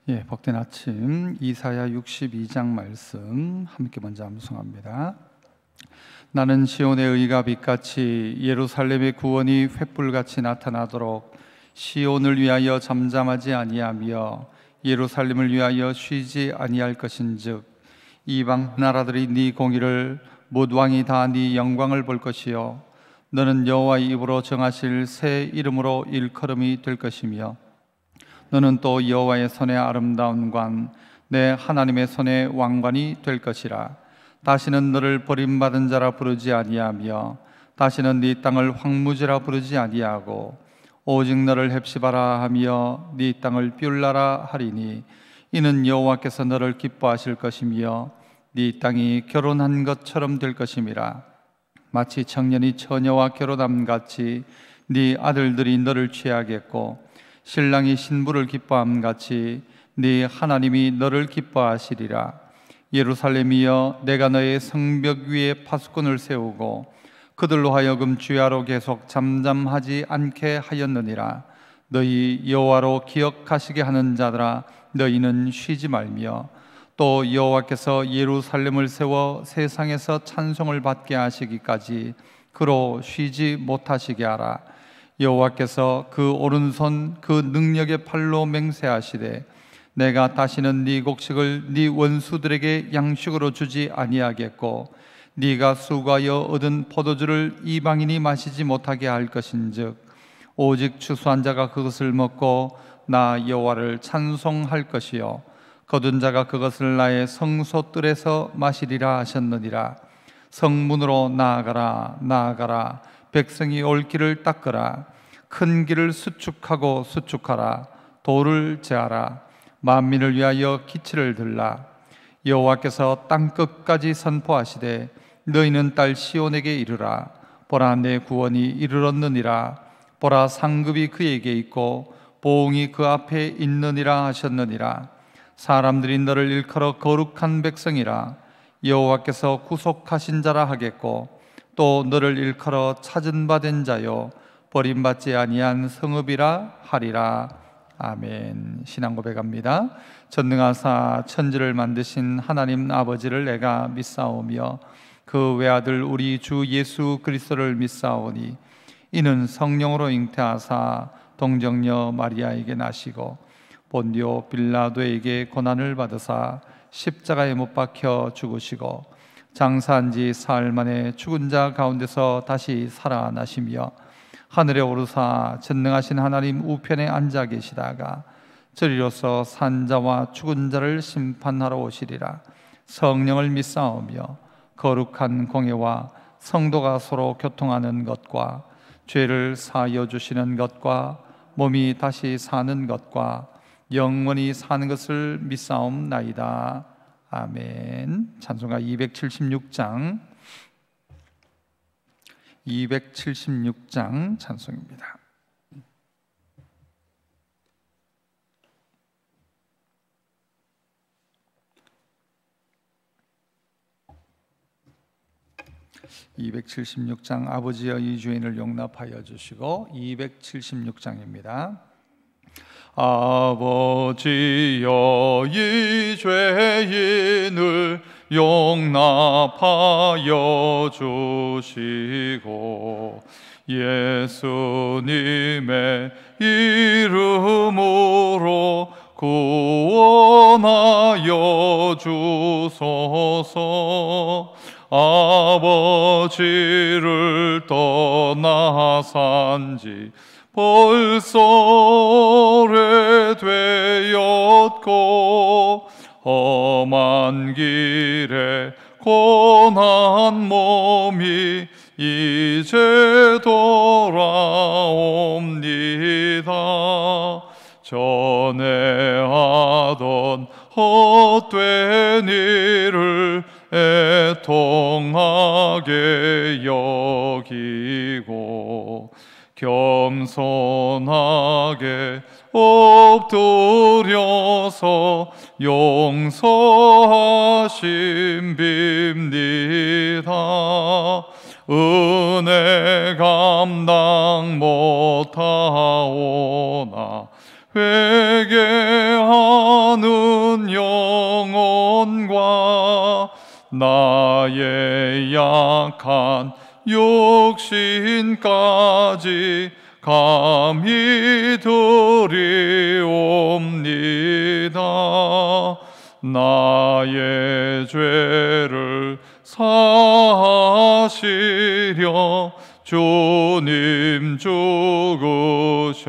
복된 아침 이사야 62장 말씀 함께 먼저 암송합니다. 나는 시온의 의가 빛같이 예루살렘의 구원이 횃불같이 나타나도록 시온을 위하여 잠잠하지 아니하며 예루살렘을 위하여 쉬지 아니할 것인즉 이방 나라들이 네 공의를 못 왕이 다 네 영광을 볼 것이요 너는 여호와의 입으로 정하실 새 이름으로 일컬음이 될 것이며 너는 또 여호와의 손의 아름다운 관, 내 하나님의 손의 왕관이 될 것이라. 다시는 너를 버림받은 자라 부르지 아니하며 다시는 네 땅을 황무지라 부르지 아니하고 오직 너를 헵시바라 하며 네 땅을 뷸라라 하리니 이는 여호와께서 너를 기뻐하실 것이며 네 땅이 결혼한 것처럼 될 것임이라. 마치 청년이 처녀와 결혼함 같이 네 아들들이 너를 취하겠고 신랑이 신부를 기뻐함 같이 네 하나님이 너를 기뻐하시리라. 예루살렘이여, 내가 너의 성벽 위에 파수꾼을 세우고 그들로 하여금 주야로 계속 잠잠하지 않게 하였느니라. 너희 여호와로 기억하시게 하는 자들아, 너희는 쉬지 말며 또 여호와께서 예루살렘을 세워 세상에서 찬송을 받게 하시기까지 그로 쉬지 못하시게 하라. 여호와께서 그 오른손 그 능력의 팔로 맹세하시되 내가 다시는 네 곡식을 네 원수들에게 양식으로 주지 아니하겠고 네가 수고하여 얻은 포도주를 이방인이 마시지 못하게 할 것인즉 오직 추수한 자가 그것을 먹고 나 여호와를 찬송할 것이요 거둔 자가 그것을 나의 성소뜰에서 마시리라 하셨느니라. 성문으로 나아가라 나아가라. 백성이 올 길을 닦으라. 큰 길을 수축하고 수축하라. 돌을 제하라. 만민을 위하여 기치를 들라. 여호와께서 땅 끝까지 선포하시되 너희는 딸 시온에게 이르라. 보라, 내 구원이 이르렀느니라. 보라, 상급이 그에게 있고 보응이 그 앞에 있느니라 하셨느니라. 사람들이 너를 일컬어 거룩한 백성이라. 여호와께서 구속하신 자라 하겠고 또 너를 일컬어 찾은 바 된 자요 버림받지 아니한 성읍이라 하리라. 아멘. 신앙 고백합니다. 전능하사 천지를 만드신 하나님 아버지를 내가 믿사오며 그 외아들 우리 주 예수 그리스도를 믿사오니 이는 성령으로 잉태하사 동정녀 마리아에게 나시고 본디오 빌라도에게 고난을 받으사 십자가에 못 박혀 죽으시고 장사한 지 사흘 만에 죽은 자 가운데서 다시 살아나시며 하늘에 오르사 전능하신 하나님 우편에 앉아 계시다가 저리로서 산자와 죽은 자를 심판하러 오시리라. 성령을 믿사오며 거룩한 공예와 성도가 서로 교통하는 것과 죄를 사하여 주시는 것과 몸이 다시 사는 것과 영원히 사는 것을 믿사옵나이다. 아멘. 찬송가 276장 찬송입니다. (276장) 아버지여 이 죄인을 용납하여 주시고 276장입니다. 아버지여 이 죄인을 용납하여 주시고 예수님의 이름으로 구원하여 주소서. 아버지를 떠나 산지 벌써 오래되었고 험한 길에 고난 몸이 이제 돌아옵니다. 전에 하던 헛된 일을 애통하게 여기고 겸손하게 엎드려서 용서하심 빕니다. 은혜 감당 못하오나 회개하는 영혼과 나의 약한 육신까지 감히 드리옵니다. 나의 죄를 사하시려 주님 죽으셨으니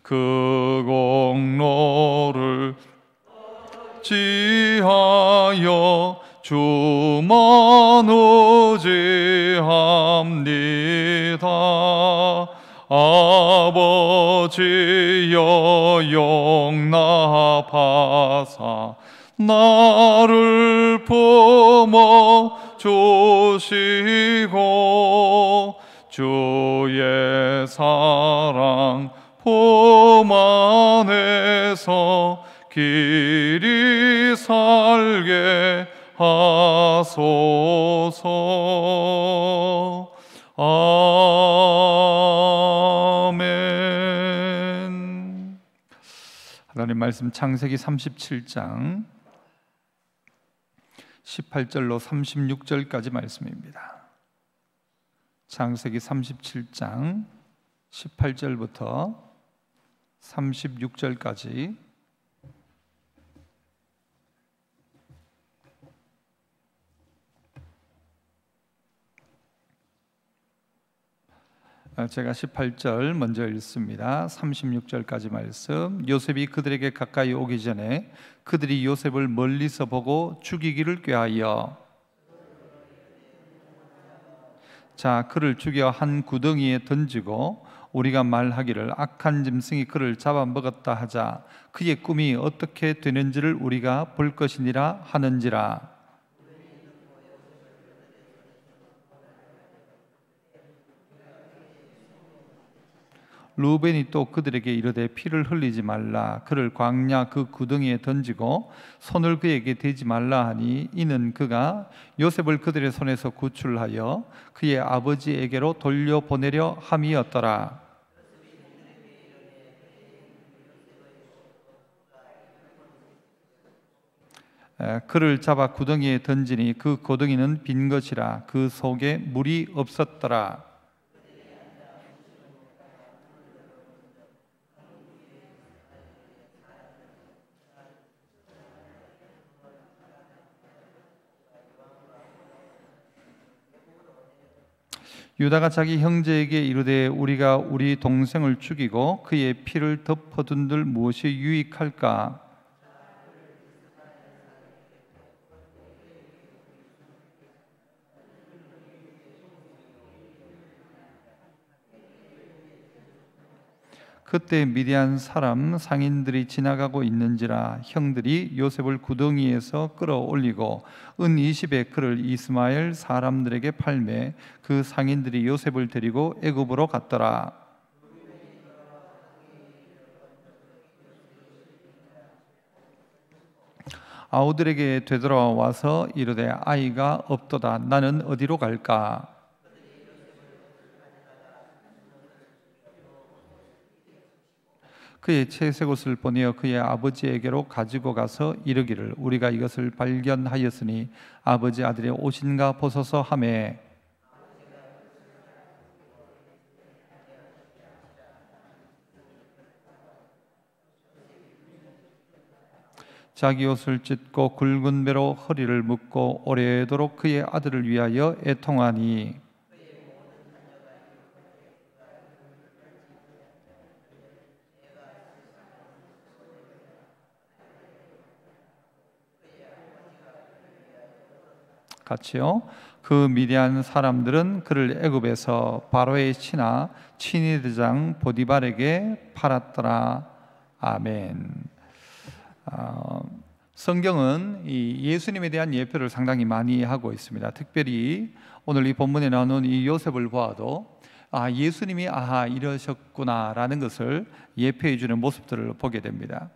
그 공로를 지하여 주만 의지합니다. 아버지여 용납하사 나를 품어 주시고 주의 사랑 품 안에서 길이 살게 하소서. 아멘. 하나님 말씀 창세기 37장 18절로 36절까지 말씀입니다. 창세기 37장 18절부터 36절까지 제가 18절 먼저 읽습니다. 36절까지 말씀. 요셉이 그들에게 가까이 오기 전에 그들이 요셉을 멀리서 보고 죽이기를 꾀하여 그를 죽여 한 구덩이에 던지고 우리가 말하기를 악한 짐승이 그를 잡아먹었다 하자 그의 꿈이 어떻게 되는지를 우리가 볼 것이니라 하는지라. 루벤이 또 그들에게 이르되 피를 흘리지 말라. 그를 광야 그 구덩이에 던지고 손을 그에게 대지 말라 하니 이는 그가 요셉을 그들의 손에서 구출하여 그의 아버지에게로 돌려보내려 함이었더라. 그를 잡아 구덩이에 던지니 그 구덩이는 빈 것이라 그 속에 물이 없었더라. 유다가 자기 형제에게 이르되 우리가 우리 동생을 죽이고 그의 피를 덮어둔들 무엇이 유익할까? 그때 미디안 사람 상인들이 지나가고 있는지라 형들이 요셉을 구덩이에서 끌어올리고 은 20의 그를 이스마엘 사람들에게 팔매 그 상인들이 요셉을 데리고 애굽으로 갔더라. 아우들에게 되돌아와서 이르되 아이가 없도다. 나는 어디로 갈까? 그의 채색 옷을 보내어 그의 아버지에게로 가지고 가서 이르기를 우리가 이것을 발견하였으니 아버지 아들의 옷인가 보소서 하매 자기 옷을 찢고 굵은 배로 허리를 묶고 오래도록 그의 아들을 위하여 애통하니 같이요. 그 미디안 사람들은 그를 애굽에서 바로의 신하 친위대장 보디발에게 팔았더라. 아멘. 성경은 이 예수님에 대한 예표를 상당히 많이 하고 있습니다. 특별히 오늘 이 본문에 나오는 이 요셉을 보아도 예수님이 이러셨구나라는 것을 예표해 주는 모습들을 보게 됩니다.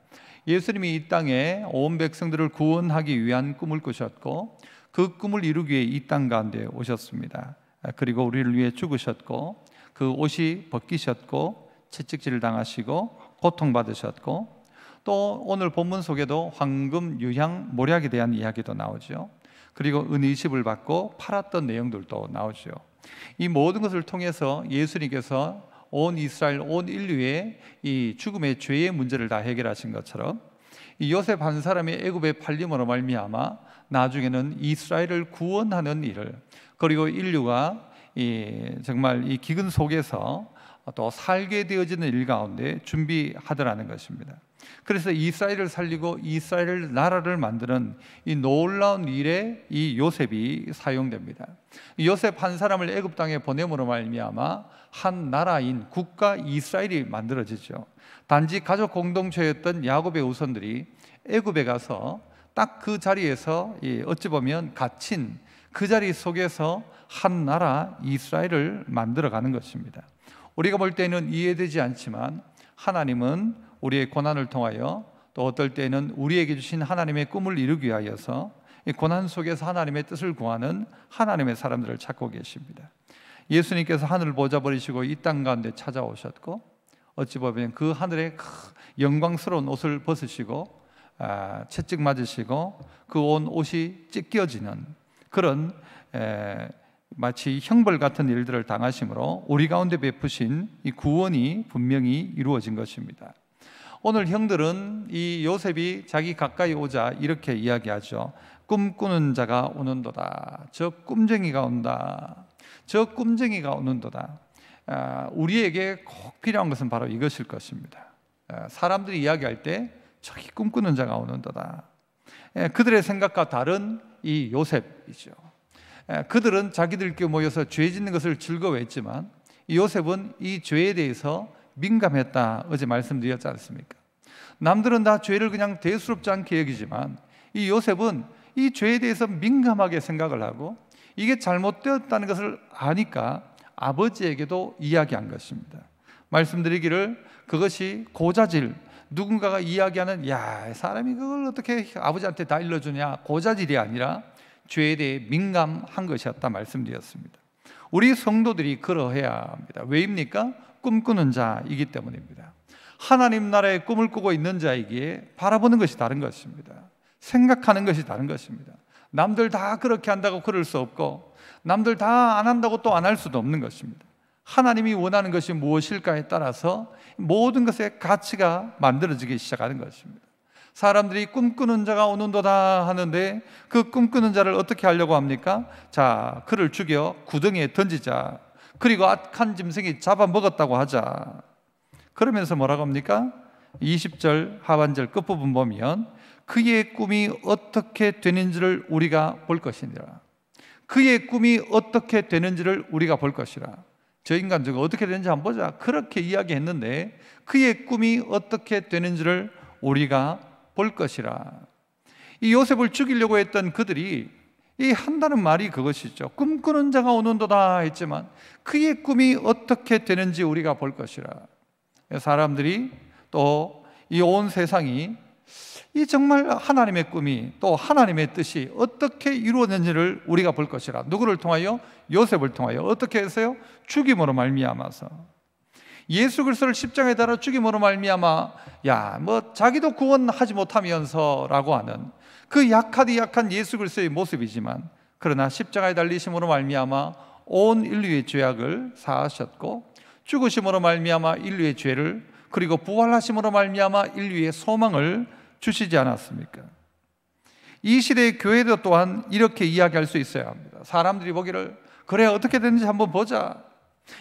예수님이 이 땅에 온 백성들을 구원하기 위한 꿈을 꾸셨고 그 꿈을 이루기 위해 이 땅 가운데 오셨습니다. 그리고 우리를 위해 죽으셨고 그 옷이 벗기셨고 채찍질 당하시고 고통받으셨고, 또 오늘 본문 속에도 황금, 유향, 몰약에 대한 이야기도 나오죠. 그리고 은의십을 받고 팔았던 내용들도 나오죠. 이 모든 것을 통해서 예수님께서 온 이스라엘, 온 인류의 이 죽음의 죄의 문제를 다 해결하신 것처럼, 이 요셉 한 사람이 애굽에 팔림으로 말미암아 나중에는 이스라엘을 구원하는 일을, 그리고 인류가 정말 이 기근 속에서 또 살게 되어지는 일 가운데 준비하더라는 것입니다. 그래서 이스라엘을 살리고 이스라엘 나라를 만드는 이 놀라운 일에 이 요셉이 사용됩니다. 이 요셉 한 사람을 애굽 땅에 보냄으로 말미암아 한 나라인 국가 이스라엘이 만들어지죠. 단지 가족 공동체였던 야곱의 후손들이 애굽에 가서 딱 그 자리에서 어찌 보면 갇힌 그 자리 속에서 한 나라 이스라엘을 만들어가는 것입니다. 우리가 볼 때는 이해되지 않지만 하나님은 우리의 고난을 통하여, 또 어떨 때는 우리에게 주신 하나님의 꿈을 이루기 위하여서 이 고난 속에서 하나님의 뜻을 구하는 하나님의 사람들을 찾고 계십니다. 예수님께서 하늘을 보좌 버리시고 이 땅 가운데 찾아오셨고, 어찌 보면 그 하늘의 영광스러운 옷을 벗으시고 채찍 맞으시고 그 온 옷이 찢겨지는 그런 마치 형벌 같은 일들을 당하심으로 우리 가운데 베푸신 이 구원이 분명히 이루어진 것입니다. 오늘 형들은 이 요셉이 자기 가까이 오자 이렇게 이야기하죠. 꿈꾸는 자가 오는도다. 저 꿈쟁이가 온다. 저 꿈쟁이가 오는도다. 우리에게 꼭 필요한 것은 바로 이것일 것입니다. 사람들이 이야기할 때 저기 꿈꾸는 자가 오는도다. 그들의 생각과 다른 이 요셉이죠. 그들은 자기들끼리 모여서 죄 짓는 것을 즐거워했지만 이 요셉은 이 죄에 대해서 민감했다. 어제 말씀드렸지 않습니까? 남들은 다 죄를 그냥 대수롭지 않게 여기지만 이 요셉은 이 죄에 대해서 민감하게 생각을 하고 이게 잘못되었다는 것을 아니까 아버지에게도 이야기한 것입니다. 말씀드리기를 그것이 고자질, 누군가가 이야기하는 야 사람이 그걸 어떻게 아버지한테 다 일러주냐, 고자질이 아니라 죄에 대해 민감한 것이었다 말씀드렸습니다. 우리 성도들이 그러해야 합니다. 왜입니까? 꿈꾸는 자이기 때문입니다. 하나님 나라의 꿈을 꾸고 있는 자이기에 바라보는 것이 다른 것입니다. 생각하는 것이 다른 것입니다. 남들 다 그렇게 한다고 그럴 수 없고 남들 다 안 한다고 또 안 할 수도 없는 것입니다. 하나님이 원하는 것이 무엇일까에 따라서 모든 것의 가치가 만들어지기 시작하는 것입니다. 사람들이 꿈꾸는 자가 오는도다 하는데 그 꿈꾸는 자를 어떻게 하려고 합니까? 자, 그를 죽여 구덩이에 던지자. 그리고 악한 짐승이 잡아먹었다고 하자. 그러면서 뭐라고 합니까? 20절 하반절 끝부분 보면 그의 꿈이 어떻게 되는지를 우리가 볼 것이니라. 그의 꿈이 어떻게 되는지를 우리가 볼 것이라. 저 인간 저거 어떻게 되는지 한번 보자. 그렇게 이야기했는데 그의 꿈이 어떻게 되는지를 우리가 볼 것이라. 이 요셉을 죽이려고 했던 그들이 이 한다는 말이 그것이죠. 꿈꾸는 자가 오는도다 했지만 그의 꿈이 어떻게 되는지 우리가 볼 것이라. 사람들이 또 이 온 세상이 이 정말 하나님의 꿈이 또 하나님의 뜻이 어떻게 이루어졌는지를 우리가 볼 것이라. 누구를 통하여? 요셉을 통하여. 어떻게 해서요? 죽임으로 말미암아서. 예수 그리스도를 십자가에 달아 죽임으로 말미암아 자기도 구원하지 못하면서라고 하는 그 약하디 약한 예수 그리스도의 모습이지만, 그러나 십자가에 달리심으로 말미암아 온 인류의 죄악을 사하셨고 죽으심으로 말미암아 인류의 죄를, 그리고 부활하심으로 말미암아 인류의 소망을 주시지 않았습니까? 이 시대의 교회도 또한 이렇게 이야기할 수 있어야 합니다. 사람들이 보기를 그래 어떻게 되는지 한번 보자.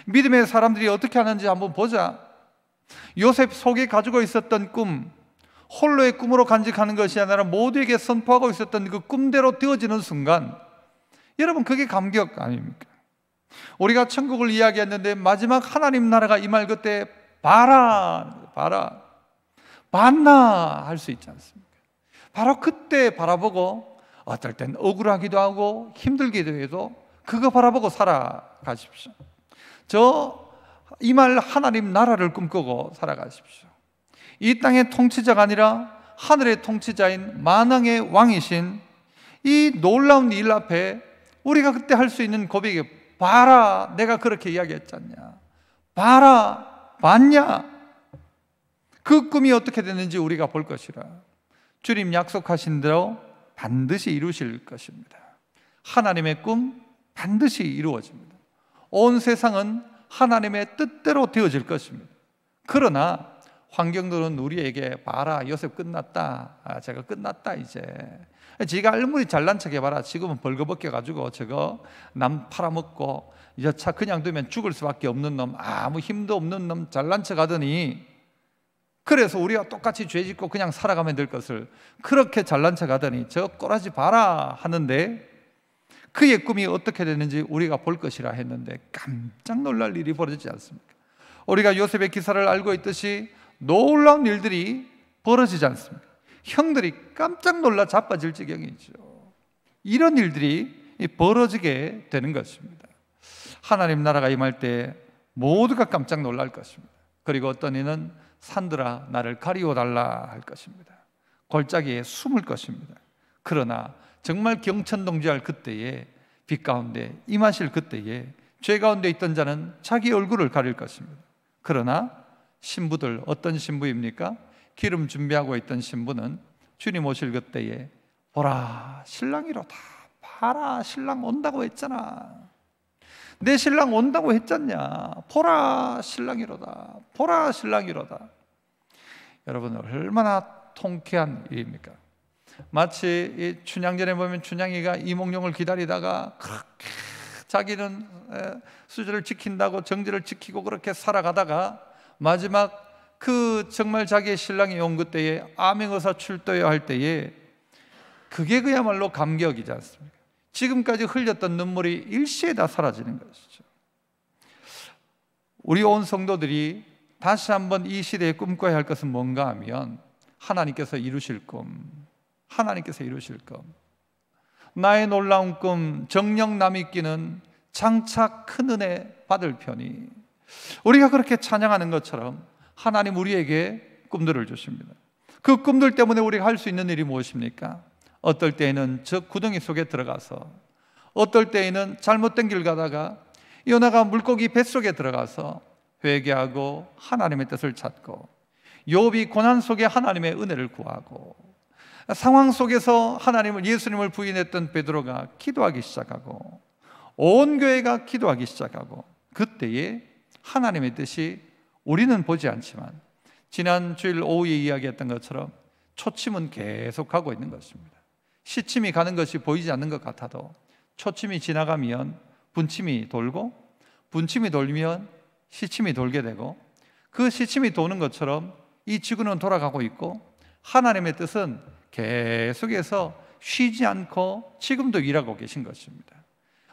믿음의 사람들이 어떻게 하는지 한번 보자. 요셉 속에 가지고 있었던 꿈, 홀로의 꿈으로 간직하는 것이 아니라 모두에게 선포하고 있었던 그 꿈대로 되어지는 순간, 여러분 그게 감격 아닙니까? 우리가 천국을 이야기했는데 마지막 하나님 나라가 임할 그때 봐라 봤나 할 수 있지 않습니까? 바로 그때 바라보고 어떨 땐 억울하기도 하고 힘들기도 해도 그거 바라보고 살아가십시오. 임할 하나님 나라를 꿈꾸고 살아가십시오. 이 땅의 통치자가 아니라 하늘의 통치자인 만왕의 왕이신 이 놀라운 일 앞에 우리가 그때 할 수 있는 고백이 봐라 내가 그렇게 이야기했지 않냐, 봐라 봤냐? 그 꿈이 어떻게 됐는지 우리가 볼 것이라. 주님 약속하신 대로 반드시 이루실 것입니다. 하나님의 꿈 반드시 이루어집니다. 온 세상은 하나님의 뜻대로 되어질 것입니다. 그러나 환경들은 우리에게 봐라, 요셉 끝났다, 제가 끝났다, 이제 지가 아무리 잘난 척 해봐라, 지금은 벌거벗겨가지고 저거 남 팔아먹고 이제 차 그냥 두면 죽을 수밖에 없는 놈, 아무 힘도 없는 놈 잘난 척 하더니, 그래서 우리가 똑같이 죄 짓고 그냥 살아가면 될 것을 그렇게 잘난 척 하더니 저 꼬라지 봐라 하는데, 그의 꿈이 어떻게 됐는지 우리가 볼 것이라 했는데 깜짝 놀랄 일이 벌어지지 않습니까? 우리가 요셉의 기사를 알고 있듯이 놀라운 일들이 벌어지지 않습니까? 형들이 깜짝 놀라 자빠질 지경이죠. 이런 일들이 벌어지게 되는 것입니다. 하나님 나라가 임할 때 모두가 깜짝 놀랄 것입니다. 그리고 어떤 이는 산들아 나를 가리워달라 할 것입니다. 골짜기에 숨을 것입니다. 그러나 정말 경천동지할 그때에, 빛 가운데 임하실 그때에 죄 가운데 있던 자는 자기 얼굴을 가릴 것입니다. 그러나 신부들, 어떤 신부입니까? 기름 준비하고 있던 신부는 주님 오실 그때에 보라 신랑이로다, 봐라 신랑 온다고 했잖아, 내 신랑 온다고 했잖냐, 보라 신랑이로다, 보라 신랑이로다. 여러분, 얼마나 통쾌한 일입니까? 마치 이 춘향전에 보면 춘향이가 이몽룡을 기다리다가 그렇게 자기는 수절을 지킨다고 정제를 지키고 그렇게 살아가다가 마지막 그 정말 자기의 신랑이 온 그때에 암행어사 출도해야 할 때에, 그게 그야말로 감격이지 않습니까? 지금까지 흘렸던 눈물이 일시에 다 사라지는 것이죠. 우리 온 성도들이 다시 한번 이 시대에 꿈꿔야 할 것은 뭔가 하면 하나님께서 이루실 꿈, 하나님께서 이루실 꿈. 나의 놀라운 꿈 정녕 남이끼는 장차 큰 은혜 받을 편이. 우리가 그렇게 찬양하는 것처럼 하나님 우리에게 꿈들을 주십니다. 그 꿈들 때문에 우리가 할 수 있는 일이 무엇입니까? 어떨 때에는 저 구덩이 속에 들어가서, 어떨 때에는 잘못된 길 가다가 요나가 물고기 뱃속에 들어가서 회개하고 하나님의 뜻을 찾고, 욥이 고난 속에 하나님의 은혜를 구하고, 상황 속에서 하나님을, 예수님을 부인했던 베드로가 기도하기 시작하고, 온 교회가 기도하기 시작하고, 그때에 하나님의 뜻이 우리는 보지 않지만 지난 주일 오후에 이야기했던 것처럼 초침은 계속하고 있는 것입니다. 시침이 가는 것이 보이지 않는 것 같아도 초침이 지나가면 분침이 돌고, 분침이 돌면 시침이 돌게 되고, 그 시침이 도는 것처럼 이 지구는 돌아가고 있고 하나님의 뜻은 계속해서 쉬지 않고 지금도 일하고 계신 것입니다.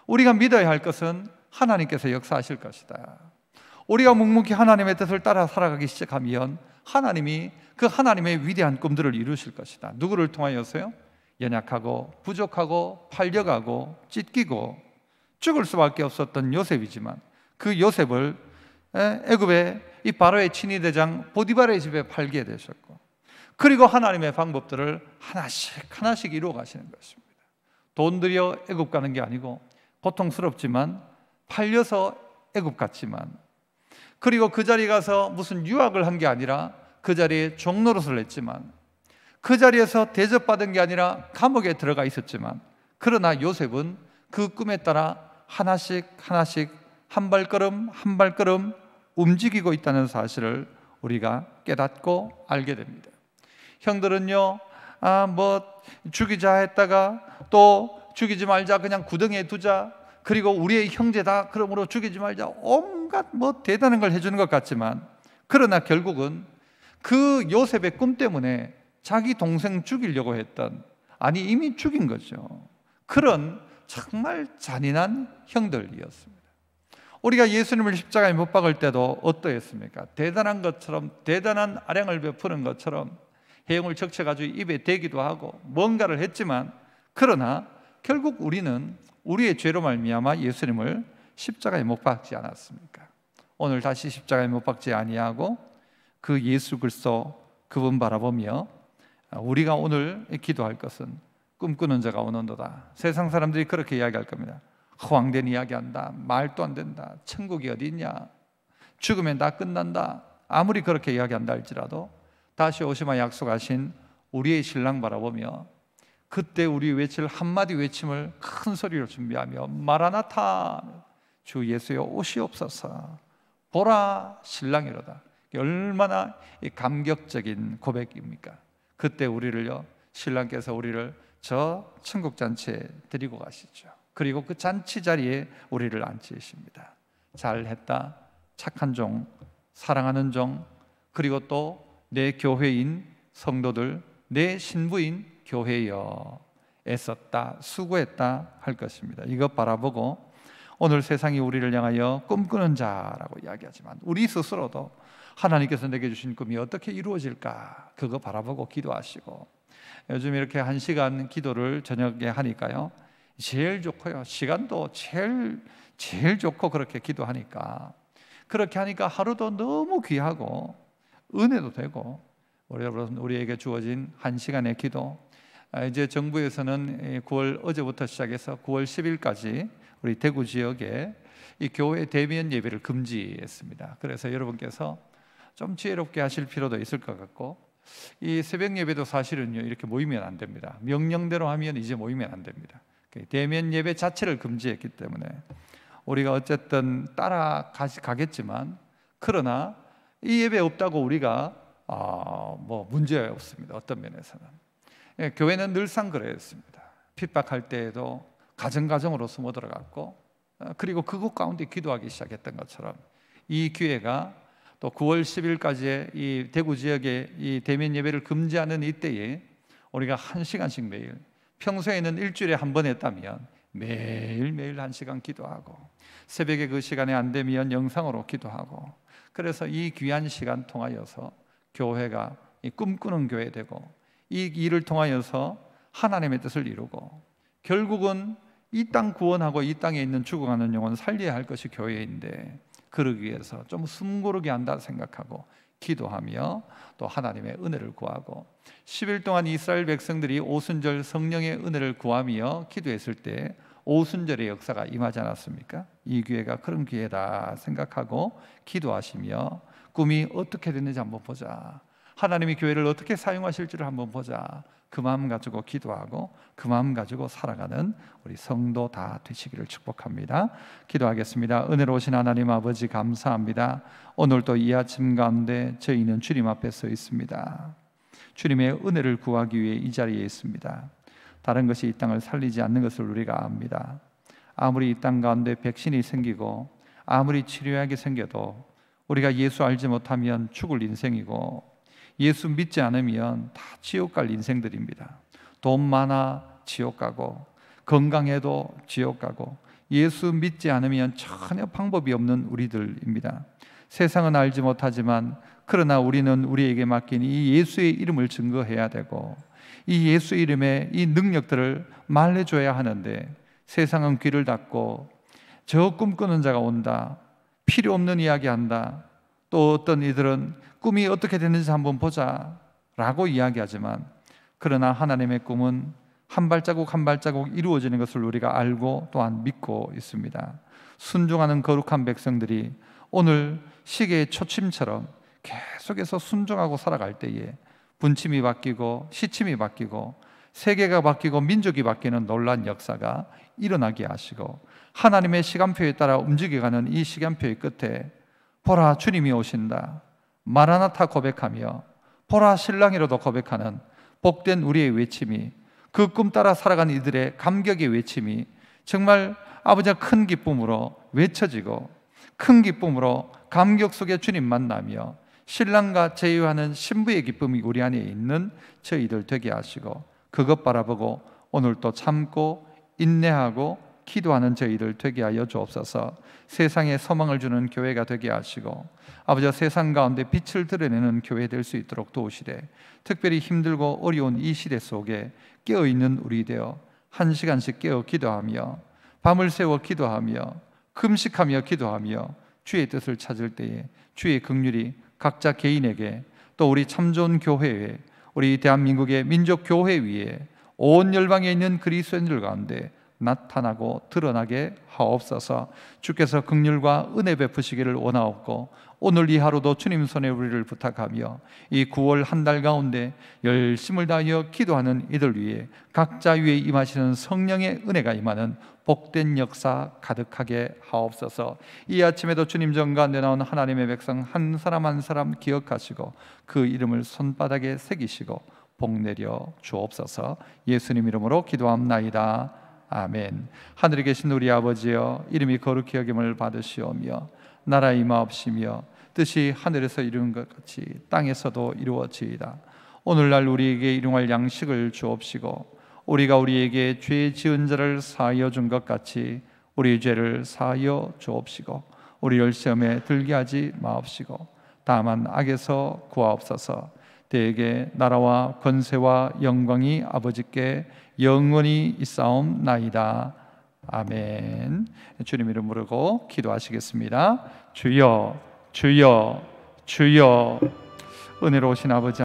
우리가 믿어야 할 것은 하나님께서 역사하실 것이다. 우리가 묵묵히 하나님의 뜻을 따라 살아가기 시작하면 하나님이 그 하나님의 위대한 꿈들을 이루실 것이다. 누구를 통하여서요? 연약하고 부족하고 팔려가고 찢기고 죽을 수밖에 없었던 요셉이지만, 그 요셉을 애굽의 이 바로의 친위대장 보디발의 집에 팔게 되셨고, 그리고 하나님의 방법들을 하나씩 하나씩 이루어 가시는 것입니다. 돈 들여 애굽 가는 게 아니고 고통스럽지만 팔려서 애굽 갔지만, 그리고 그 자리에 가서 무슨 유학을 한 게 아니라 그 자리에 종노릇을 했지만, 그 자리에서 대접받은 게 아니라 감옥에 들어가 있었지만, 그러나 요셉은 그 꿈에 따라 하나씩 하나씩 한 발걸음 한 발걸음 움직이고 있다는 사실을 우리가 깨닫고 알게 됩니다. 형들은요, 죽이자 했다가 또 죽이지 말자, 그냥 구덩이에 두자, 그리고 우리의 형제다 그러므로 죽이지 말자, 온갖 대단한 걸 해주는 것 같지만, 그러나 결국은 그 요셉의 꿈 때문에 자기 동생 죽이려고 했던, 아니 이미 죽인 거죠. 그런 정말 잔인한 형들이었습니다. 우리가 예수님을 십자가에 못 박을 때도 어떠했습니까? 대단한 것처럼, 대단한 아량을 베푸는 것처럼 해용을 적셔가지고 입에 대기도 하고 뭔가를 했지만, 그러나 결국 우리는 우리의 죄로 말미암아 예수님을 십자가에 못 박지 않았습니까? 오늘 다시 십자가에 못 박지 아니하고 그 예수 그리스도 그분 바라보며 우리가 오늘 기도할 것은 꿈꾸는 자가 오는도다. 세상 사람들이 그렇게 이야기할 겁니다. 허황된 이야기한다, 말도 안 된다, 천국이 어디 있냐, 죽으면 다 끝난다, 아무리 그렇게 이야기한다 할지라도 다시 오시마 약속하신 우리의 신랑 바라보며 그때 우리 외칠 한마디 외침을 큰 소리로 준비하며 마라나타, 주 예수여 오시옵소서, 보라 신랑이로다. 얼마나 감격적인 고백입니까? 그때 우리를요, 신랑께서 우리를 저 천국 잔치에 데리고 가시죠. 그리고 그 잔치 자리에 우리를 앉히십니다. 잘했다, 착한 종, 사랑하는 종, 그리고 또 내 교회인 성도들, 내 신부인 교회여, 애썼다, 수고했다 할 것입니다. 이것 바라보고 오늘 세상이 우리를 향하여 꿈꾸는 자라고 이야기하지만 우리 스스로도 하나님께서 내게 주신 꿈이 어떻게 이루어질까, 그거 바라보고 기도하시고, 요즘 이렇게 1시간 기도를 저녁에 하니까요, 제일 좋고요, 시간도 제일 좋고, 그렇게 기도하니까, 그렇게 하니까 하루도 너무 귀하고 은혜도 되고, 여러분, 우리에게 주어진 1시간의 기도, 이제 정부에서는 9월 어제부터 시작해서 9월 10일까지 우리 대구 지역에 이 교회 대면 예배를 금지했습니다. 그래서 여러분께서 좀 지혜롭게 하실 필요도 있을 것 같고, 이 새벽 예배도 사실은요, 이렇게 모이면 안 됩니다. 명령대로 하면 이제 모이면 안 됩니다. 대면 예배 자체를 금지했기 때문에 우리가 어쨌든 따라가겠지만, 그러나 이 예배 없다고 우리가 뭐 문제 없습니다. 어떤 면에서는 교회는 늘상 그랬습니다. 핍박할 때에도 가정으로 숨어 들어갔고, 그리고 그곳 가운데 기도하기 시작했던 것처럼 이 기회가 또 9월 10일까지의 이 대구 지역의 이 대면 예배를 금지하는 이때에 우리가 1시간씩 매일, 평소에는 일주일에 한 번 했다면 매일매일 1시간 기도하고, 새벽에 그 시간에 안 되면 영상으로 기도하고, 그래서 이 귀한 시간 통하여서 교회가 꿈꾸는 교회 되고, 이 일을 통하여서 하나님의 뜻을 이루고, 결국은 이 땅 구원하고 이 땅에 있는 죽어가는 영혼 살려야 할 것이 교회인데, 그러기 위해서 좀 숨고르게 한다 생각하고 기도하며 또 하나님의 은혜를 구하고, 10일 동안 이스라엘 백성들이 오순절 성령의 은혜를 구하며 기도했을 때 오순절의 역사가 임하지 않았습니까? 이 기회가 그런 기회다 생각하고 기도하시며, 꿈이 어떻게 됐는지 한번 보자, 하나님이 교회를 어떻게 사용하실지를 한번 보자, 그 마음 가지고 기도하고 그 마음 가지고 살아가는 우리 성도 다 되시기를 축복합니다. 기도하겠습니다. 은혜로우신 하나님 아버지, 감사합니다. 오늘도 이 아침 가운데 저희는 주님 앞에 서 있습니다. 주님의 은혜를 구하기 위해 이 자리에 있습니다. 다른 것이 이 땅을 살리지 않는 것을 우리가 압니다. 아무리 이 땅 가운데 백신이 생기고 아무리 치료약이 생겨도 우리가 예수 알지 못하면 죽을 인생이고, 예수 믿지 않으면 다 지옥 갈 인생들입니다. 돈 많아 지옥 가고, 건강해도 지옥 가고, 예수 믿지 않으면 전혀 방법이 없는 우리들입니다. 세상은 알지 못하지만 그러나 우리는 우리에게 맡긴 이 예수의 이름을 증거해야 되고, 이 예수 이름의 이 능력들을 말해줘야 하는데, 세상은 귀를 닫고 저 꿈꾸는 자가 온다, 필요 없는 이야기 한다, 또 어떤 이들은 꿈이 어떻게 되는지 한번 보자 라고 이야기하지만, 그러나 하나님의 꿈은 한 발자국 한 발자국 이루어지는 것을 우리가 알고 또한 믿고 있습니다. 순종하는 거룩한 백성들이 오늘 시계의 초침처럼 계속해서 순종하고 살아갈 때에 분침이 바뀌고 시침이 바뀌고 세계가 바뀌고 민족이 바뀌는 놀라운 역사가 일어나게 하시고, 하나님의 시간표에 따라 움직여가는 이 시간표의 끝에 보라 주님이 오신다, 마라나타 고백하며 보라 신랑이로도 고백하는 복된 우리의 외침이, 그 꿈 따라 살아간 이들의 감격의 외침이 정말 아버지와 큰 기쁨으로 외쳐지고, 큰 기쁨으로 감격 속에 주님 만나며 신랑과 제휴하는 신부의 기쁨이 우리 안에 있는 저희들 되게 하시고, 그것 바라보고 오늘 또 참고 인내하고 기도하는 저희들 되게 하여 주옵소서. 세상에 소망을 주는 교회가 되게 하시고, 아버지와 세상 가운데 빛을 드러내는 교회 될 수 있도록 도우시되, 특별히 힘들고 어려운 이 시대 속에 깨어있는 우리 되어 1시간씩 깨어 기도하며 밤을 새워 기도하며 금식하며 기도하며 주의 뜻을 찾을 때에 주의 긍휼이 각자 개인에게, 또 우리 참 좋은 교회에, 우리 대한민국의 민족 교회 위에 온 열방에 있는 그리스도인들 가운데 나타나고 드러나게 하옵소서. 주께서 긍휼과 은혜 베푸시기를 원하옵고, 오늘 이 하루도 주님 손에 우리를 부탁하며 이 9월 한 달 가운데 열심을 다하여 기도하는 이들 위해 각자 위에 임하시는 성령의 은혜가 임하는 복된 역사 가득하게 하옵소서. 이 아침에도 주님 전 가운데 나온 하나님의 백성 한 사람 한 사람 기억하시고 그 이름을 손바닥에 새기시고 복 내려 주옵소서. 예수님 이름으로 기도합나이다. 아멘. 하늘에 계신 우리 아버지여, 이름이 거룩히 여김을 받으시오며 나라 임하옵시며 뜻이 하늘에서 이루는 것 같이 땅에서도 이루어지이다. 오늘날 우리에게 일용할 양식을 주옵시고 우리가 우리에게 죄 지은 자를 사하여 준 것 같이 우리 죄를 사하여 주옵시고 우리를 시험에 들게 하지 마옵시고 다만 악에서 구하옵소서. 대개 나라와 권세와 영광이 아버지께 영원히 있사옵나이다. 아멘. 주님 이름 부르고 기도하시겠습니다. 주여 주여 주여. 은혜로우신 아버지